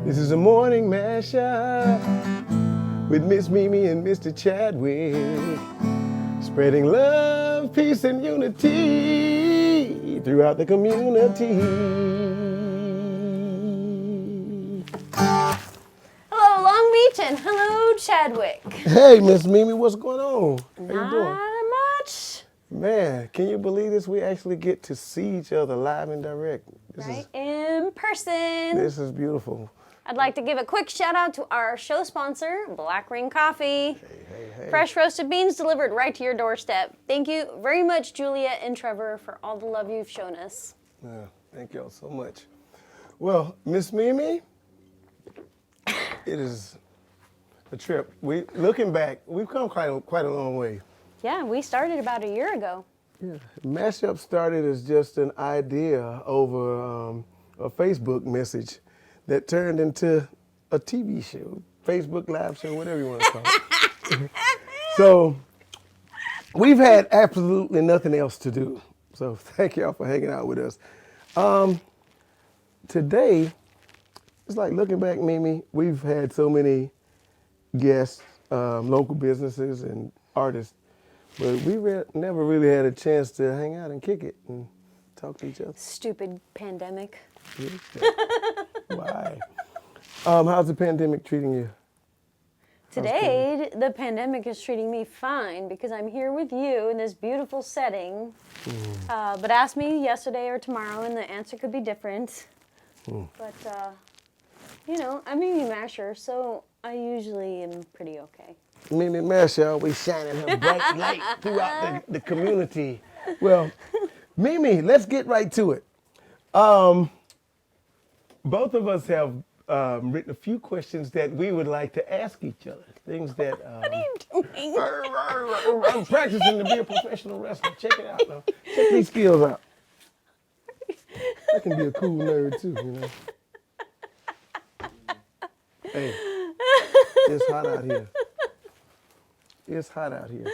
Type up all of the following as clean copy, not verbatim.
This is a morning mashup with Miss Mimi and Mr. Chadwick, spreading love, peace, and unity throughout the community. Hello, Long Beach, and hello, Chadwick. Hey, Miss Mimi, what's going on? How you doing? Not much. Man, can you believe this? We actually get to see each other live and direct. In person. This is beautiful. I'd like to give a quick shout out to our show sponsor, Black Ring Coffee. Hey. Fresh roasted beans delivered right to your doorstep. Thank you very much, Juliet and Trevor, for all the love you've shown us. Yeah, thank y'all so much. Well, Miss Mimi, it is a trip. Looking back, we've come quite a long way. Yeah, we started about a year ago. Yeah, Mashop started as just an idea over a Facebook message that turned into a TV show, Facebook Live show, whatever you want to call it. So we've had absolutely nothing else to do. So thank y'all for hanging out with us. Today, it's like looking back, Mimi, we've had so many guests, local businesses and artists, but we never really had a chance to hang out and kick it and talk to each other. Stupid pandemic. Why? How's the pandemic treating you? Today, the pandemic is treating me fine because I'm here with you in this beautiful setting. But ask me yesterday or tomorrow and the answer could be different. But, you know, I'm Mimi Masher, so I usually am pretty okay. Mimi Masher always shining her bright light throughout the community. Well, Mimi, let's get right to it. Both of us have written a few questions that we would like to ask each other. Things that... What are you doing? I'm practicing to be a professional wrestler. Check it out now. Check these skills out. I can be a cool nerd too, you know. Hey, it's hot out here. It's hot out here.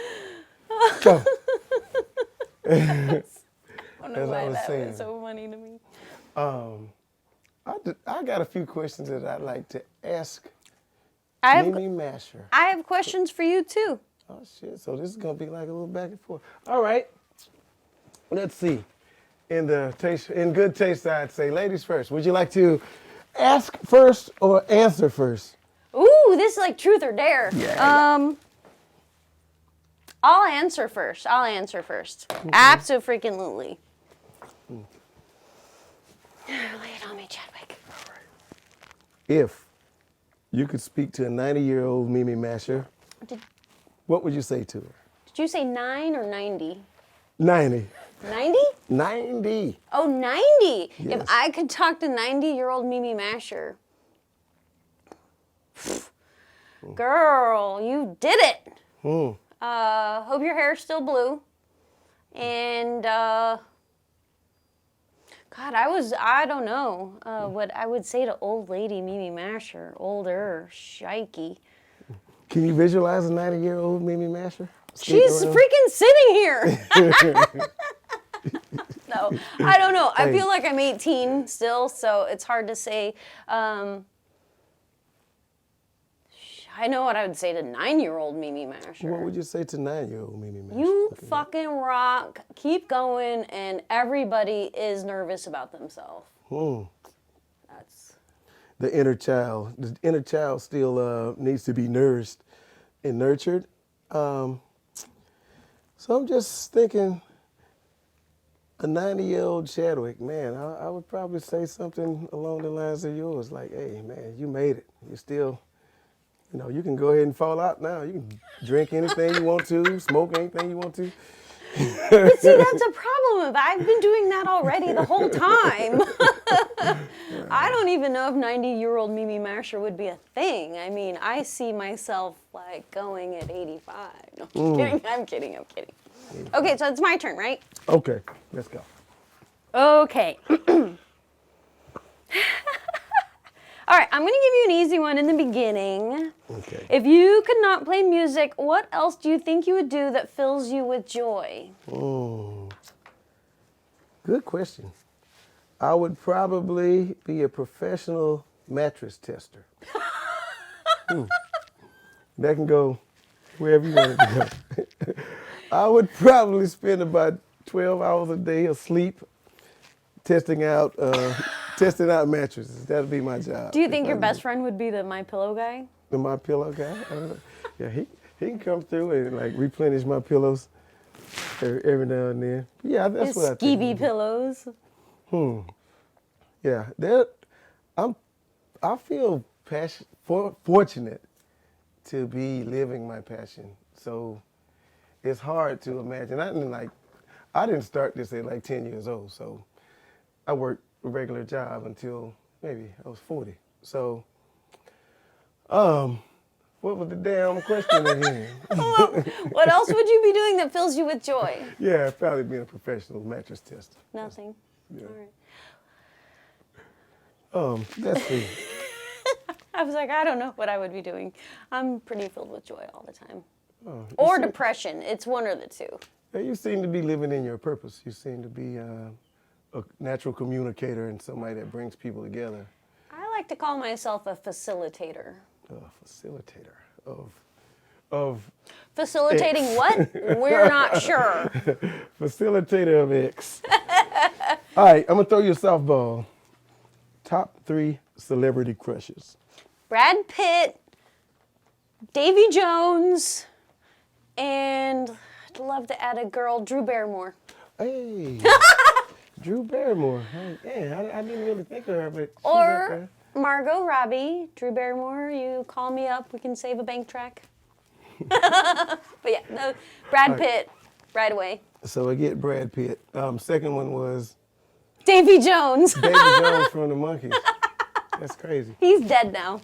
So, I don't know as why I was that saying, was so funny to me. I got a few questions that I'd like to ask I Mimi Masher. have questions for you too. Oh shit! So this is gonna be like a little back and forth. All right. Let's see. In good taste, I'd say, ladies first. Would you like to ask first or answer first? Ooh, this is like truth or dare. Yeah. I'll answer first. Mm-hmm. Abso-freaking-lutely. Lay it on me, Chadwick. All right. If you could speak to a 90-year-old Mimi Masher, what would you say to her? Did you say 9 or 90? 90. 90? 90. Oh, 90. Yes. If I could talk to 90-year-old Mimi Masher. Girl, you did it. Hope your hair's still blue. And, God, I don't know what I would say to old lady Mimi Masher. Older, shikey. Can you visualize a 90-year-old Mimi Masher? She's freaking sitting here. No, I don't know. I feel like I'm 18 still, so it's hard to say. I know what I would say to 9-year-old Mimi Masher. What would you say to 9-year-old Mimi Masher? You fucking rock. Keep going, and everybody is nervous about themselves. That's the inner child. The inner child still needs to be nourished and nurtured. So I'm just thinking, a 90-year-old Chadwick, man, I would probably say something along the lines of yours, like, hey, man, you made it. You still, you know, you can go ahead and fall out now. You can drink anything you want to, smoke anything you want to. But see, that's a problem. I've been doing that already the whole time. I don't even know if 90-year-old Mimi Masher would be a thing. I mean, I see myself like going at 85. No, I'm kidding. Okay, so it's my turn, right? Okay, let's go. Okay. All right, I'm going to give you an easy one in the beginning. Okay. If you could not play music, what else do you think you would do that fills you with joy? Good question. I would probably be a professional mattress tester. That can go wherever you want it to go. I would probably spend about 12 hours a day asleep testing out mattresses. That'd be my job. Do you think your best friend would be the My Pillow guy? The My Pillow guy? Yeah, he can come through and like replenish my pillows every now and then. Yeah, that's His what I think. skeevy pillows. Yeah, I feel fortunate to be living my passion. So it's hard to imagine. I didn't start this at like 10 years old. So I worked a regular job until maybe I was 40. So, what was the damn question again? What else would you be doing that fills you with joy? Yeah, probably being a professional mattress tester. Nothing. Yeah. All right. Let's see. I was like, I don't know what I would be doing. I'm pretty filled with joy all the time. Oh, Or depression. It's one or the two. You seem to be living in your purpose. You seem to be a natural communicator and somebody that brings people together. I like to call myself a facilitator. A facilitator of Facilitating what? We're not sure. facilitator of X. All right, I'm gonna throw you a softball. Top 3 celebrity crushes. Brad Pitt, Davy Jones, and I'd love to add a girl, Drew Barrymore. Hey, Drew Barrymore. Hey, man, I didn't really think of her, but she's up Or there. Margot Robbie, Drew Barrymore, you call me up, we can save a bank track. But yeah, no, Brad Pitt, right away. So I get Brad Pitt. Second one was Davy Jones. Davy Jones from the Monkees. That's crazy. He's dead now.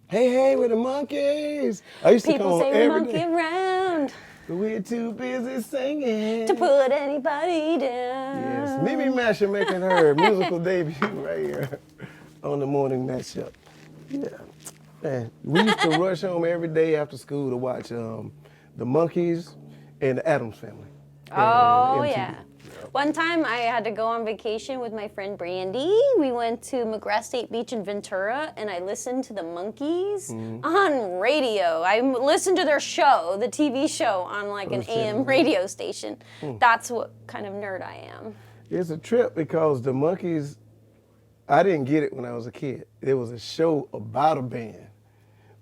Hey, we're the Monkees. I used to People come say on we every monkey day. around But we're too busy singing. to put anybody down. Yes, Mimi Mashop making her musical debut right here on the morning Mashop. Yeah, man, we used to rush home every day after school to watch the Monkees and the Addams Family. Oh, MTV. yeah. One time I had to go on vacation with my friend Brandy. We went to McGrath State Beach in Ventura, and I listened to the Monkees on radio. I listened to their show, the TV show, on like an AM radio station. That's what kind of nerd I am. It's a trip because the Monkees, I didn't get it when I was a kid. It was a show about a band.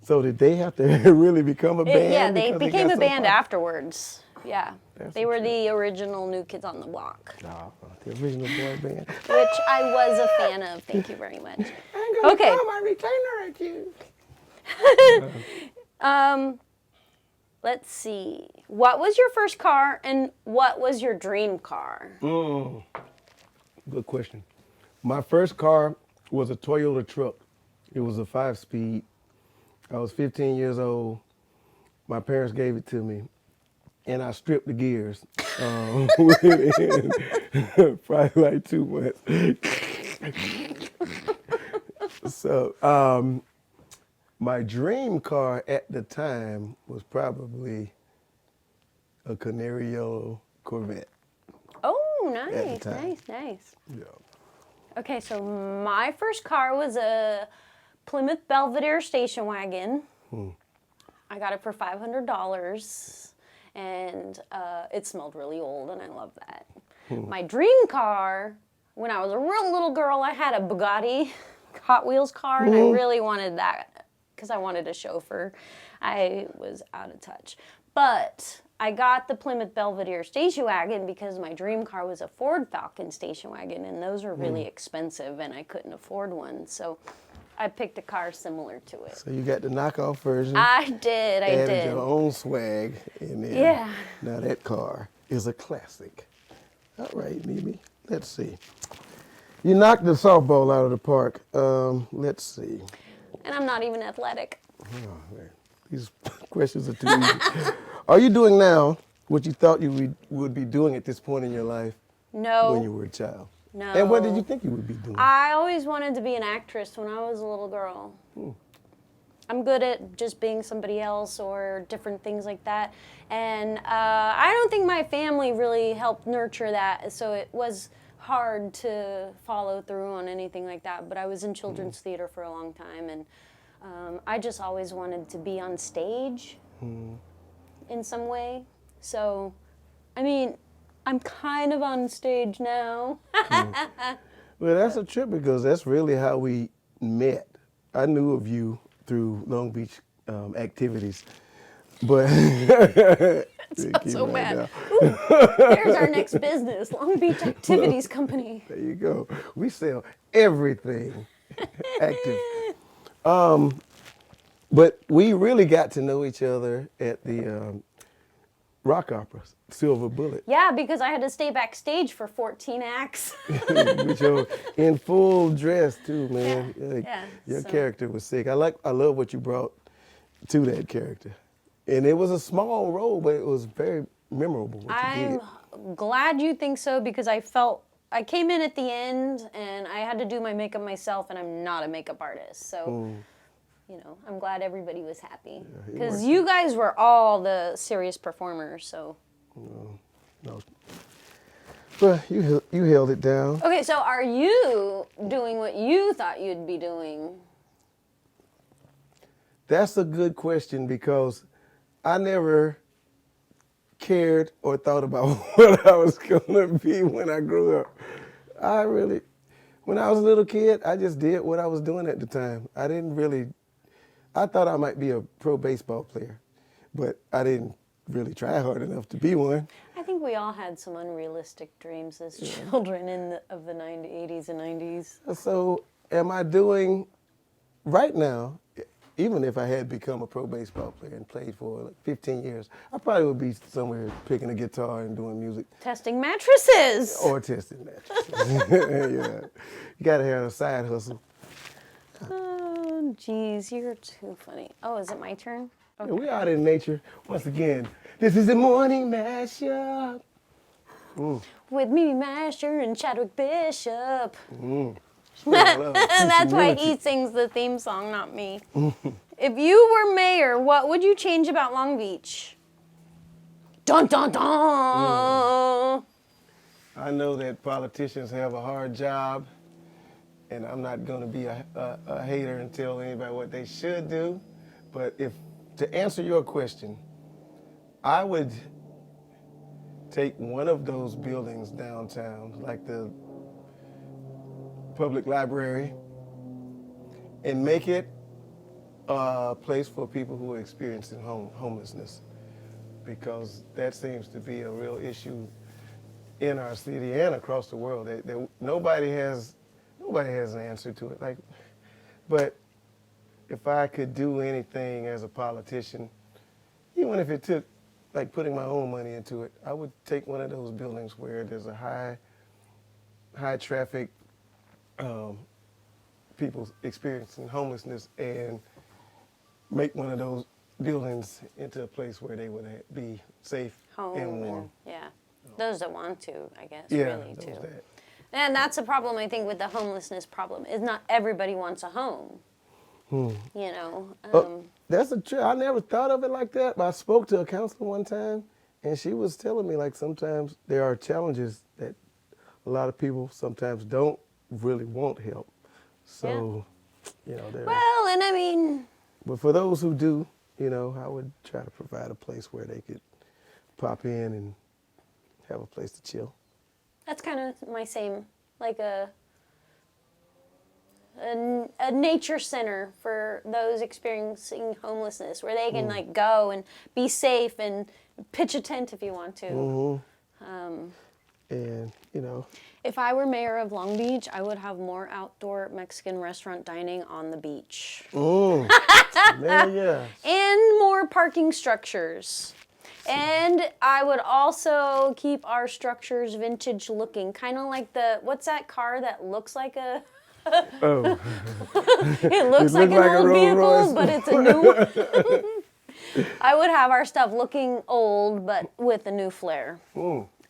So did they have to really become a band? Yeah, they because became got a so band popular? afterwards. Yeah. That's They a were trip. the original New Kids on the Block, Oh, the original boy band. which I was a fan of. Thank you very much. I'm gonna Okay. throw my retainer at you. Let's see. What was your first car and what was your dream car? Good question. My first car was a Toyota truck. It was a 5-speed. I was 15 years old. My parents gave it to me, and I stripped the gears. Within probably like 2 months. So, my dream car at the time was probably a canary yellow Corvette. Oh, At nice, the time. nice. Yeah. Okay, so my first car was a Plymouth Belvedere station wagon. I got it for $500, and it smelled really old, and I love that. My dream car, when I was a real little girl, I had a Bugatti Hot Wheels car, and I really wanted that because I wanted a chauffeur. I was out of touch. But I got the Plymouth Belvedere station wagon because my dream car was a Ford Falcon station wagon, and those were really expensive, and I couldn't afford one. So I picked a car similar to it. So you got the knockoff version. I did. Added your own swag in there. Yeah. Now that car is a classic. All right, Mimi. Let's see. You knocked the softball out of the park. Let's see. And I'm not even athletic. Oh, man. These questions are too easy. Are you doing now what you thought you would be doing at this point in your life No. when you were a child? No. And what did you think you would be doing? I always wanted to be an actress when I was a little girl. I'm good at just being somebody else or different things like that. And I don't think my family really helped nurture that. So it was hard to follow through on anything like that. But I was in children's theater for a long time, and I just always wanted to be on stage in some way. So, I mean, I'm kind of on stage now. Well, that's a trip because that's really how we met. I knew of you through Long Beach activities, but Sounds so bad. Ooh, there's our next business, Long Beach Activities Company. There you go. We sell everything active. But we really got to know each other at the rock opera, Silver Bullet. Yeah, because I had to stay backstage for 14 acts. With your in full dress too, man. Your character was sick. I love what you brought to that character. And it was a small role, but it was very memorable what you did. I'm glad you think so, because I came in at the end and I had to do my makeup myself, and I'm not a makeup artist. So, you know, I'm glad everybody was happy. Because you guys were all the serious performers, so. No. But you held it down. Okay, so are you doing what you thought you'd be doing? That's a good question, because I never cared or thought about what I was going to be when I grew up. When I was a little kid, I just did what I was doing at the time. I thought I might be a pro baseball player, but I didn't really try hard enough to be one. I think we all had some unrealistic dreams as children of the 80s and 90s. So am I doing right now? Even if I had become a pro baseball player and played for like 15 years, I probably would be somewhere picking a guitar and doing music. Testing mattresses. Or testing mattresses. Yeah. You got to have a side hustle. Oh, geez, you're too funny. Oh, is it my turn? Okay. Yeah, we out in nature. Once again, this is the morning mashup. With me, Masher, and Chadwick Bishop. That's That's why he sings the theme song, not me. If you were mayor, what would you change about Long Beach? Dun, dun, dun! I know that politicians have a hard job, and I'm not going to be a hater and tell anybody what they should do. But to answer your question, I would take one of those buildings downtown, like the public library, and make it a place for people who are experiencing homelessness, because that seems to be a real issue in our city and across the world. Nobody has an answer to it. But if I could do anything as a politician, even if it took like putting my own money into it, I would take one of those buildings where there's a high traffic, people experiencing homelessness, and make one of those buildings into a place where they would be safe and warm. Yeah, those that want to, I guess, Yeah, really too. that. And that's the problem, I think, with the homelessness problem, is not everybody wants a home. You know? That's a trip. I never thought of it like that, but I spoke to a counselor one time, and she was telling me, like, sometimes there are challenges that a lot of people sometimes don't really want help. So, you know, well, and I mean... But for those who do, you know, I would try to provide a place where they could pop in and have a place to chill. That's kind of my same, like a nature center for those experiencing homelessness, where they can like go and be safe and pitch a tent if you want to. And, you know. If I were mayor of Long Beach, I would have more outdoor Mexican restaurant dining on the beach. Man, yeah. And more parking structures. And I would also keep our structures vintage looking, kind of like what's that car that looks like a... Oh. It looks like an old vehicle, but it's a new one. I would have our stuff looking old, but with a new flair.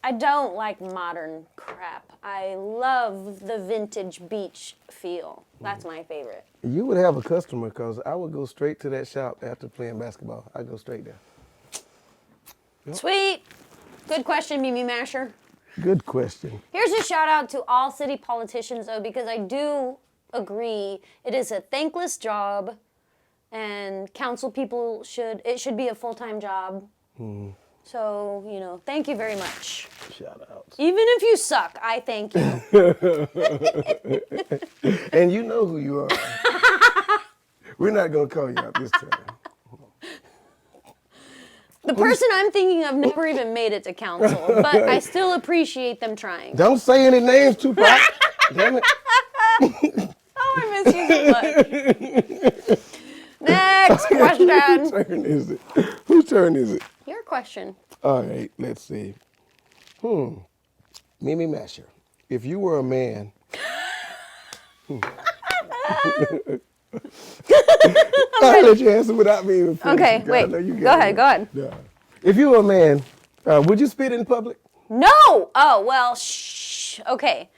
I don't like modern crap. I love the vintage beach feel. That's my favorite. You would have a customer, because I would go straight to that shop after playing basketball. I'd go straight there. Yep. Sweet. Good question, Mimi Masher. Good question. Here's a shout out to all city politicians, though, because I do agree it is a thankless job, and council people it should be a full-time job. So, thank you very much. Shout outs. Even if you suck, I thank you. And you know who you are. We're not going to call you out this time. The person I'm thinking of never even made it to council, but I still appreciate them trying. Don't say any names, Tupac. Damn it. Oh, I miss you so much. Next question. Whose turn is it? Whose turn is it? Your question. All right, let's see. Mimi Masher, if you were a man. I'll let you answer without me even finishing. Okay, wait. Go ahead. Yeah. If you were a man, would you spit in public? No! Oh, well, shh. Okay.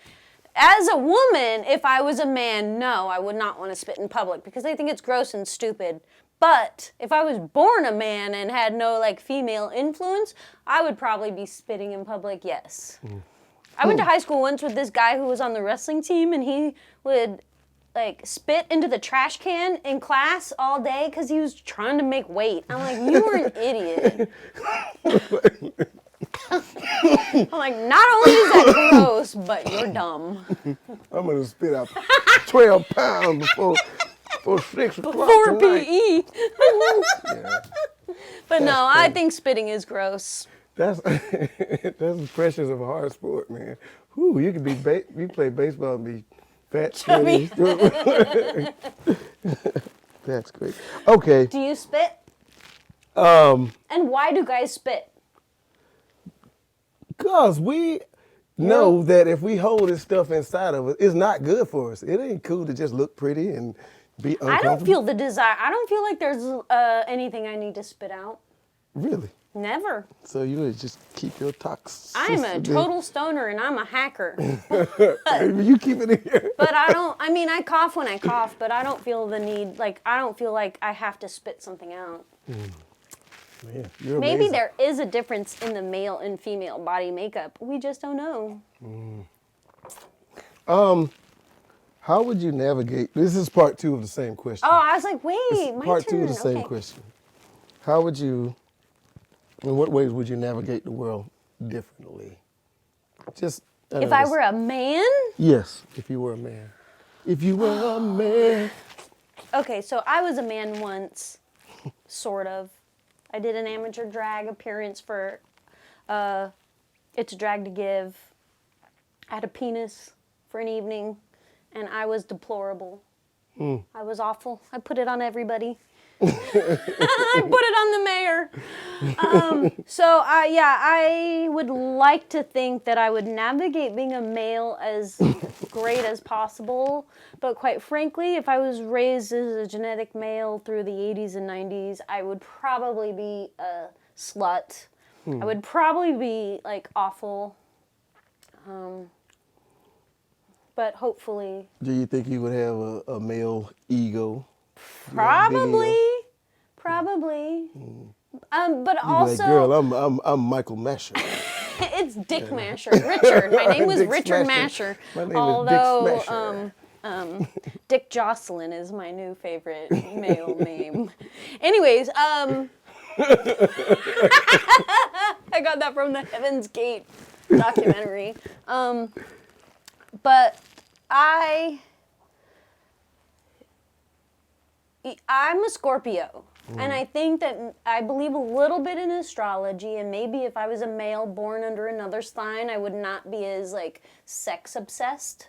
As a woman, if I was a man, no, I would not want to spit in public because I think it's gross and stupid. But if I was born a man and had no, female influence, I would probably be spitting in public, yes. I went to high school once with this guy who was on the wrestling team, and he would, spit into the trash can in class all day because he was trying to make weight. I'm like, you are an idiot. I'm like, not only is that gross, but you're dumb. I'm going to spit out 12 pounds before 6 o'clock Before tonight. PE. Yeah. But no, I think spitting is gross. That's the pressures of a hard sport, man. Whew, you could you play baseball and be fat, Chubby. skinny. That's great. Okay. Do you spit? And why do guys spit? Because we know that if we hold this stuff inside of us, it's not good for us. It ain't cool to just look pretty and be uncomfortable. I don't feel the desire. I don't feel like there's anything I need to spit out. Really? Never. So you would just keep your toxicity. I'm a total stoner and I'm a hacker. You keep it in here. But I cough when I cough, but I don't feel the need, I don't feel like I have to spit something out. Man, you're Maybe amazing. there is a difference in the male and female body makeup. We just don't know. How would you navigate? This is part 2 of the same question. Oh, I was like, wait, my Part turn. 2 of the same Okay. question. How would you, in what ways would you navigate the world differently? Just If I were a man? Yes, if you were a man. If you were a man. Okay, so I was a man once, sort of. I did an amateur drag appearance for It's a Drag to Give. I had a penis for an evening, and I was deplorable. I was awful. I put it on everybody. I put it on the mayor. So I would like to think that I would navigate being a male as great as possible. But quite frankly, if I was raised as a genetic male through the 80s and 90s, I would probably be a slut. I would probably be awful. But hopefully. Do you think you would have a male ego? Probably. But You'd also. be like, girl, I'm Michael Masher. It's Dick Masher. Richard. My name was Dick Richard Smasher. Masher. My name is Although, Dick Smasher. Dick Jocelyn is my new favorite male name. Anyways, I got that from the Heaven's Gate documentary. But I'm a Scorpio. And I think that I believe a little bit in astrology, and maybe if I was a male born under another sign, I would not be as sex obsessed.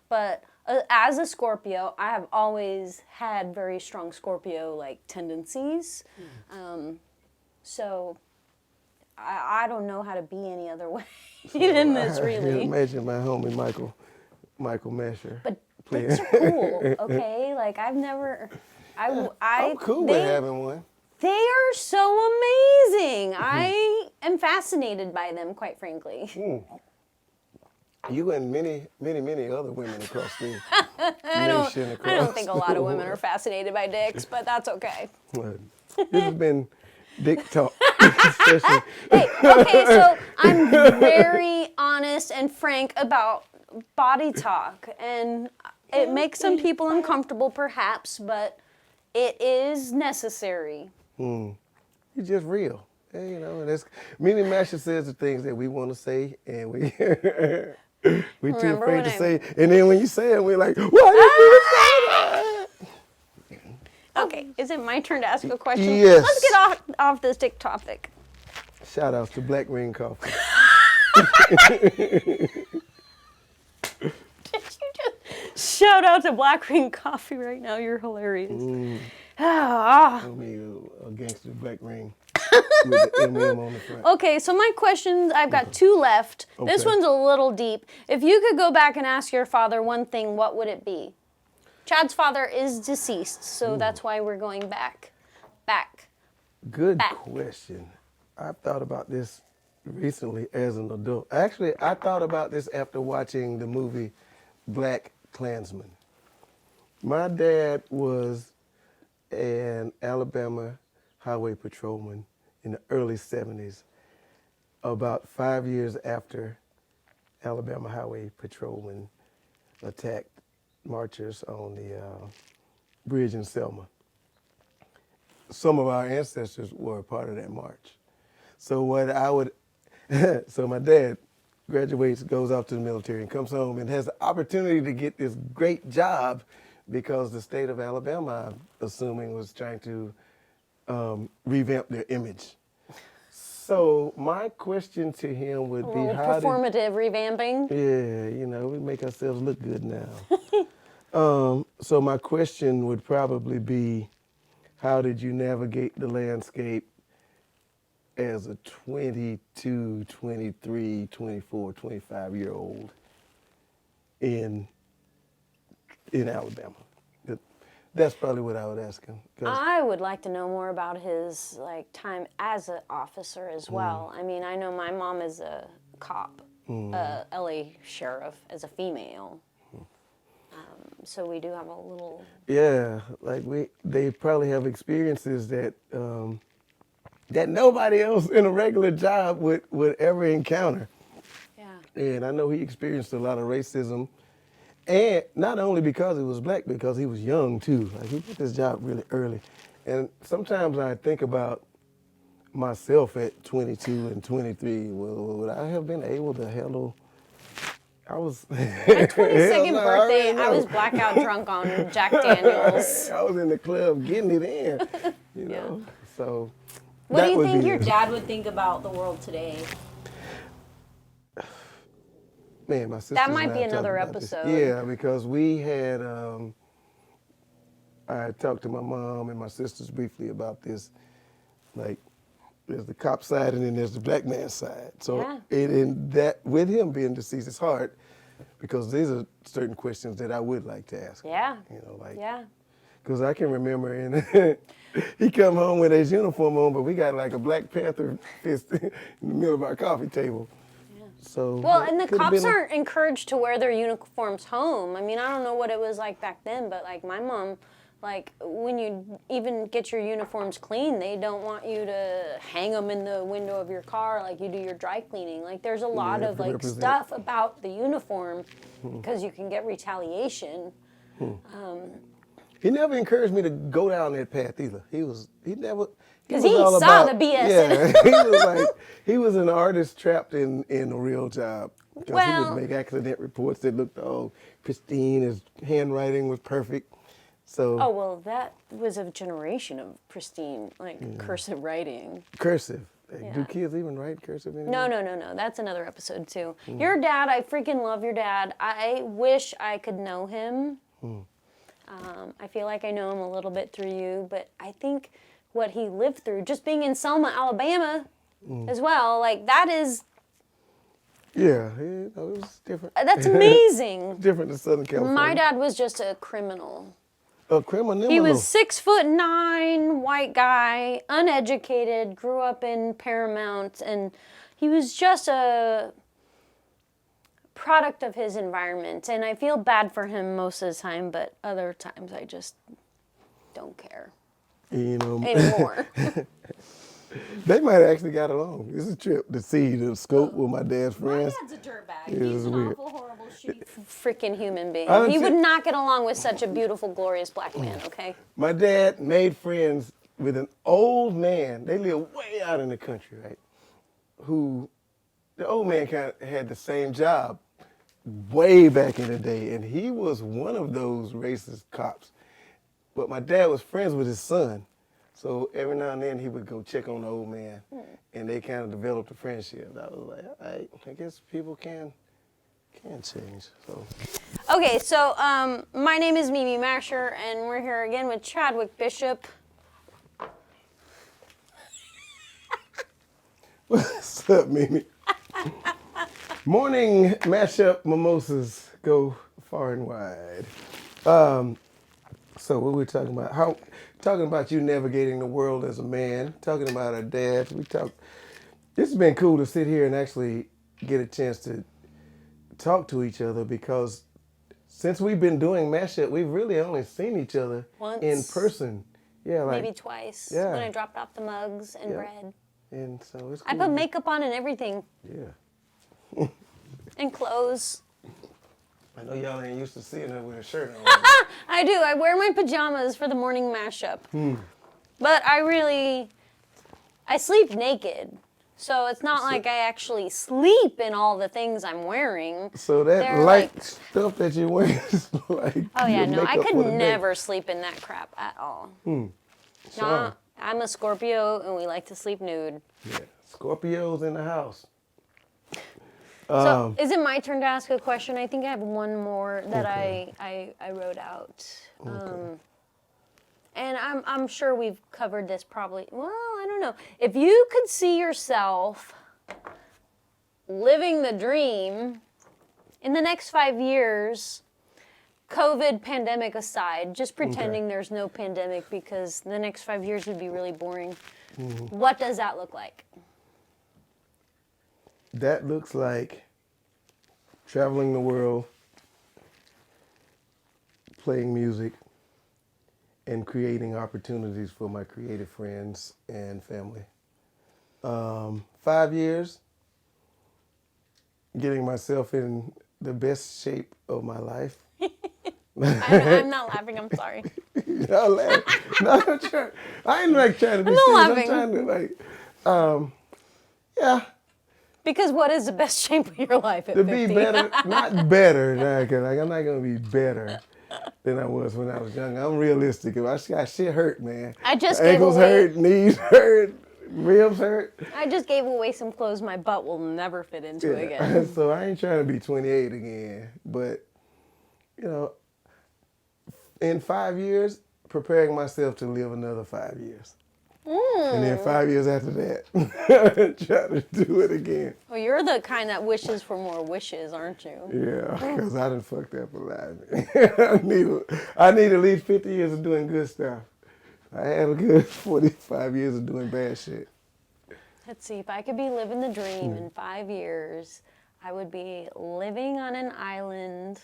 But as a Scorpio, I have always had very strong Scorpio tendencies. So I don't know how to be any other way in this, really. Imagine my homie Michael Masher. But dicks are cool, okay? I've never. I'm cool with having one. They are so amazing. I am fascinated by them, quite frankly. You and many, many, many other women across the I nation. don't think a lot of women are fascinated by dicks, but that's okay. This has been Dick talk. Especially. Hey, okay, so I'm very honest and frank about body talk, and it makes some people uncomfortable, perhaps, but it is necessary. You're just real. And, you know, and that's me and Mashop says the things that we want to say, and we we too Remember afraid when to I- say it. And then when you say it, we're like, why did you say that? Okay, is it my turn to ask a question? Yes. Let's get off this dick topic. Shout outs to Black Ring Coffee. Did you just shout out to Black Ring Coffee right now? You're hilarious. Ah. I mean, a gangster Black Ring with the MM on the front. Okay, so my questions, I've got two left. This Okay. one's a little deep. If you could go back and ask your father one thing, what would it be? Chad's father is deceased, so that's why we're going back. Good Back. question. I've thought about this recently as an adult. Actually, I thought about this after watching the movie Black Klansman. My dad was an Alabama highway patrolman in the early 70s, about 5 years after Alabama highway patrolmen attacked marchers on the bridge in Selma. Some of our ancestors were a part of that march. So so my dad graduates, goes off to the military, and comes home and has the opportunity to get this great job because the state of Alabama, I'm assuming, was trying to revamp their image. So my question to him would A be, little how did, performative revamping. yeah, you know, we make ourselves look good now. So my question would probably be, how did you navigate the landscape as a 22, 23, 24, 25-year-old in Alabama? That's probably what I would ask him. I would like to know more about his time as an officer as well. I mean, I know my mom is a cop, LA sheriff, as a female. So we do have a little. Yeah, they probably have experiences that that nobody else in a regular job would ever encounter. Yeah. And I know he experienced a lot of racism, and not only because he was black, because he was young too. Like, he got this job really early. And sometimes I think about myself at 22 and 23. Well, would I have been able to handle? I was. My 22nd birthday, I was blackout drunk on Jack Daniels. I was in the club getting it in, you know. So. What that do you would think be your it. dad would think about the world today? Man, my sister. That might be another episode. Yeah, because we had. I talked to my mom and my sisters briefly about this. Like, there's the cop side and then there's the black man side. So, and that with him being deceased, it's hard because these are certain questions that I would like to ask. Yeah. You know, like. Yeah. Because I can remember, and he come home with his uniform on, but we got like a Black Panther fist in the middle of our coffee table. Yeah. So. Well, and the cops aren't encouraged to wear their uniforms home. I mean, I don't know what it was like back then, but like my mom, like when you even get your uniforms clean, they don't want you to hang them in the window of your car like you do your dry cleaning. Like there's a lot of like stuff about the uniform because you can get retaliation. He never encouraged me to go down that path either. He never. Because he saw the BS. Yeah, he was an artist trapped in a real job. Because he would make accident reports that looked all pristine. His handwriting was perfect. So. Oh well, that was a generation of pristine, cursive writing. Cursive. Do kids even write cursive anymore? No. That's another episode too. Your dad, I freaking love your dad. I wish I could know him. I feel like I know him a little bit through you, but I think what he lived through, just being in Selma, Alabama, as well, like that is. Yeah, it was different. That's amazing. Different than Southern California. My dad was just a criminal. A criminal? He was 6'9", white guy, uneducated, grew up in Paramount, and he was just a product of his environment. And I feel bad for him most of the time, but other times I just don't care. You know, anymore. They might have actually got along. This is a trip to see the scope with my dad's My friends. dad's a dirtbag. It He's was an weird. awful, horrible, shitty, freaking human being. I don't He see- would not get along with such a beautiful, glorious black man, okay? My dad made friends with an old man. They live way out in the country, right? Who, the old man kind of had the same job way back in the day, and he was one of those racist cops. But my dad was friends with his son, so every now and then he would go check on the old man, and they kind of developed a friendship. I was like, all right, I guess people can change. So Okay, so my name is Mimi Masher, and we're here again with Chadwick Bishop. what's up, Mimi? Morning mashup mimosas go far and wide. So what we're talking about? Talking about you navigating the world as a man. Talking about our dads. This has been cool to sit here and actually get a chance to talk to each other, because since we've been doing mashup, we've really only seen each other Once. in person. Yeah, like Maybe twice, yeah. when I dropped off the mugs and Yeah. bread. and so it's cool. I put makeup on and everything, Yeah. and clothes. I know y'all ain't used to seeing her with a shirt on. I do. I wear my pajamas for the morning mashup. But I sleep naked. So it's not like I actually sleep in all the things I'm wearing. So that They're light like- stuff that you wear is like Oh yeah, your no, I makeup could for the day. never sleep in that crap at all. No, Sure. I'm a Scorpio and we like to sleep nude. Yeah. Scorpios in the house. So is it my turn to ask a question? I think I have one more that I wrote out. And I'm sure we've covered this probably. Well, I don't know. If you could see yourself living the dream in the next 5 years, COVID pandemic aside, just pretending there's no pandemic, because the next 5 years would be really boring. What does that look like? That looks like traveling the world, playing music, and creating opportunities for my creative friends and family. 5 years, getting myself in the best shape of my life. I'm not laughing. I'm sorry. Y'all laugh. No, I ain't like trying to be I'm not serious. laughing. I'm trying to yeah, Because what is the best shape of your life at to 50? be better, not better, like I'm not gonna be better than I was when I was young. I'm realistic. If I got shit hurt, man. I just gave ankles away- hurt, knees hurt, ribs hurt. I just gave away some clothes my butt will never fit into again. So I ain't trying to be 28 again, but you know, in 5 years, preparing myself to live another 5 years. And then 5 years after that, try to do it again. Well, you're the kind that wishes for more wishes, aren't you? Yeah, because I done fucked up a lot. I need at least 50 years of doing good stuff. I had a good 45 years of doing bad shit. Let's see, if I could be living the dream in 5 years, I would be living on an island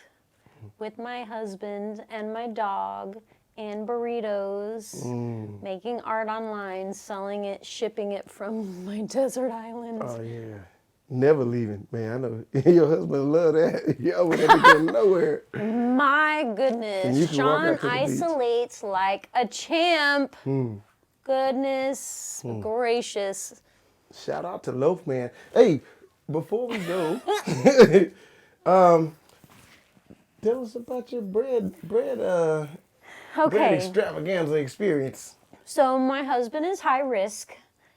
with my husband and my dog and burritos, making art online, selling it, shipping it from my desert island. Oh, yeah. Never leaving. Man, I know your husband love that. Y'all would have to go nowhere. My And you goodness, can walk Sean out to the beach. isolates like a champ. Goodness gracious. Shout out to Loaf Man. Hey, before we go, tell us about your bread Okay. extravaganza experience. So my husband is high risk,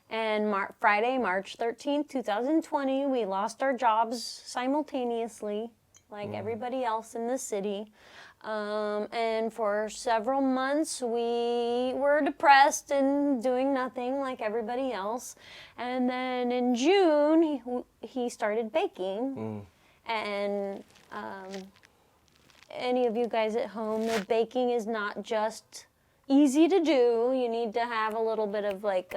and Friday, March 13th, 2020, we lost our jobs simultaneously, like everybody else in the city. And for several months, we were depressed and doing nothing like everybody else. And then in June, he started baking. And any of you guys at home know baking is not just easy to do. You need to have a little bit of like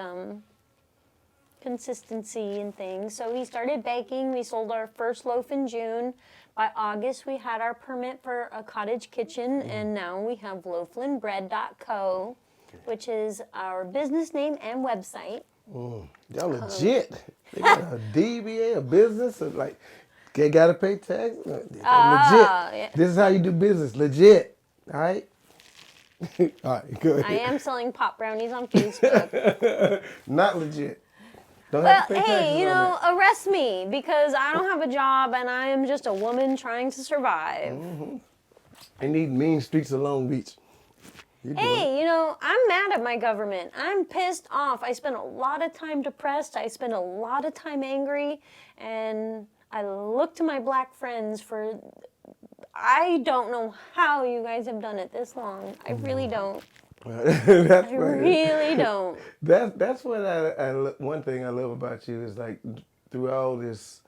consistency and things. So he started baking. We sold our first loaf in June. By August, we had our permit for a cottage kitchen, and now we have loaflandbread.co, which is our business name and website. Y'all legit. They got a DBA, a business, or like they gotta pay tax. Legit. Yeah. This is how you do business. Legit. All right. All right. Go ahead. I am selling pop brownies on Facebook. Not legit. Don't Well, have to pay taxes hey, you on know, that. arrest me because I don't have a job and I am just a woman trying to survive. They need mean streets of Long Beach. You do it. Hey, you know, I'm mad at my government. I'm pissed off. I spend a lot of time depressed. I spend a lot of time angry. And I look to my black friends for. I don't know how you guys have done it this long. I really don't. That's I really don't. That's what one thing I love about you is like through all this,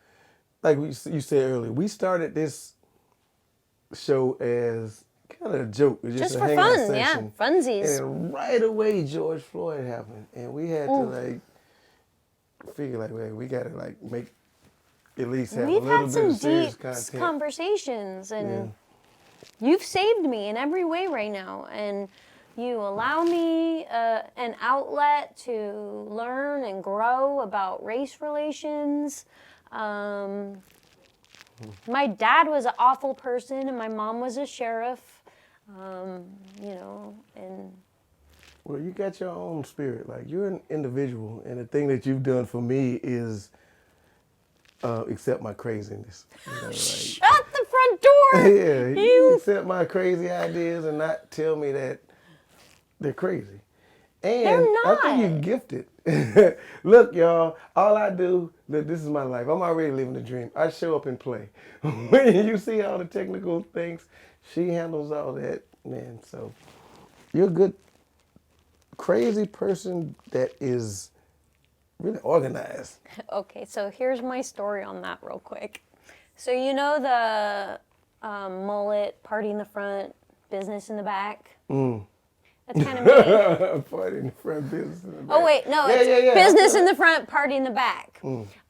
like you said earlier, we started this show as kind of a joke. It was Just a for hangout fun, yeah. session. Funsies. And right away George Floyd happened, and we had to like figure like, well, we gotta like make at least have We've a little had bit some of serious deep content. conversations, and you've saved me in every way right now. And you allow me an outlet to learn and grow about race relations. My dad was an awful person, and my mom was a sheriff. You know, and Well, you got your own spirit. Like you're an individual, and the thing that you've done for me is accept my craziness. You know, like, shut the front door. yeah, you You- accept my crazy ideas and not tell me that they're crazy. And They're I think you're not. gifted. Look, y'all, all I do, look, this is my life. I'm already living the dream. I show up and play. When you see all the technical things, she handles all that, man. So you're a good, crazy person that is really organized. Okay, so here's my story on that real quick. So you know the mullet, party in the front, business in the back? That's kind of me. Party in the front, business in the back. Oh wait, no, Yeah, it's yeah, yeah. business in the front, party in the back.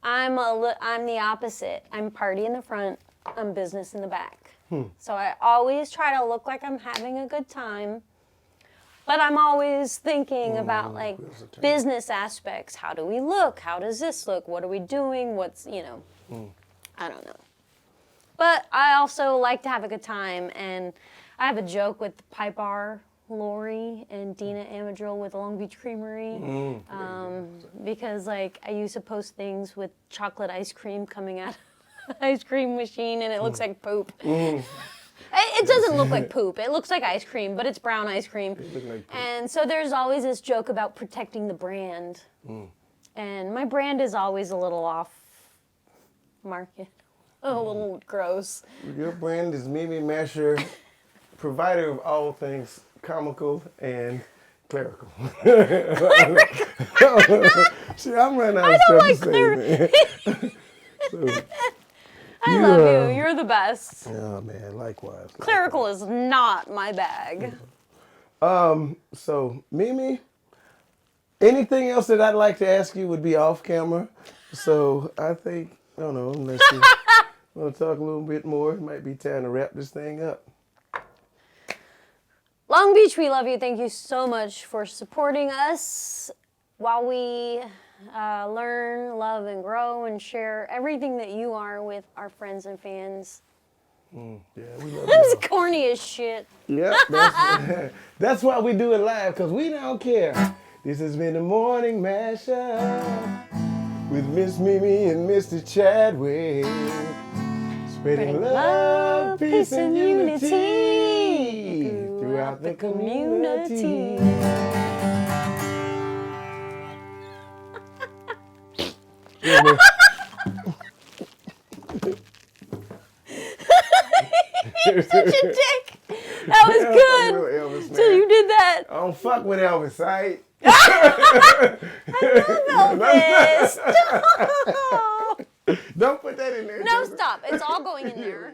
I'm the opposite. I'm party in the front, I'm business in the back. So I always try to look like I'm having a good time, but I'm always thinking about like business aspects. How do we look? How does this look? What are we doing? What's, you know, I don't know. But I also like to have a good time, and I have a joke with Pipe Bar Lori and Dina Amadrill with Long Beach Creamery, because like I used to post things with chocolate ice cream coming out of the ice cream machine, and it looks like poop. It doesn't look like poop. It looks like ice cream, but it's brown ice cream. Like And so there's always this joke about protecting the brand, and my brand is always a little off market, a little gross. Your brand is Mimi Masher, provider of all things comical and clerical. See, I'm running out of stuff to say, man. I love you. You're the best. Oh, man, likewise. Clerical is not my bag. So, Mimi, anything else that I'd like to ask you would be off camera. So, I think, I don't know, unless you want to talk a little bit more, it might be time to wrap this thing up. Long Beach, we love you. Thank you so much for supporting us while we learn, love, and grow and share everything that you are with our friends and fans. Yeah, we love That's you. corny as shit. Yep, that's why we do it live, because we don't care. This has been the Morning Mashup with Miss Mimi and Mr. Chadwick. Spreading love, peace, and unity throughout the community. You're such a dick. That was good. Elvis, man. So you did that. I don't fuck with Elvis, right? Elvis. Don't put that in there. No, stop. It's all going in there.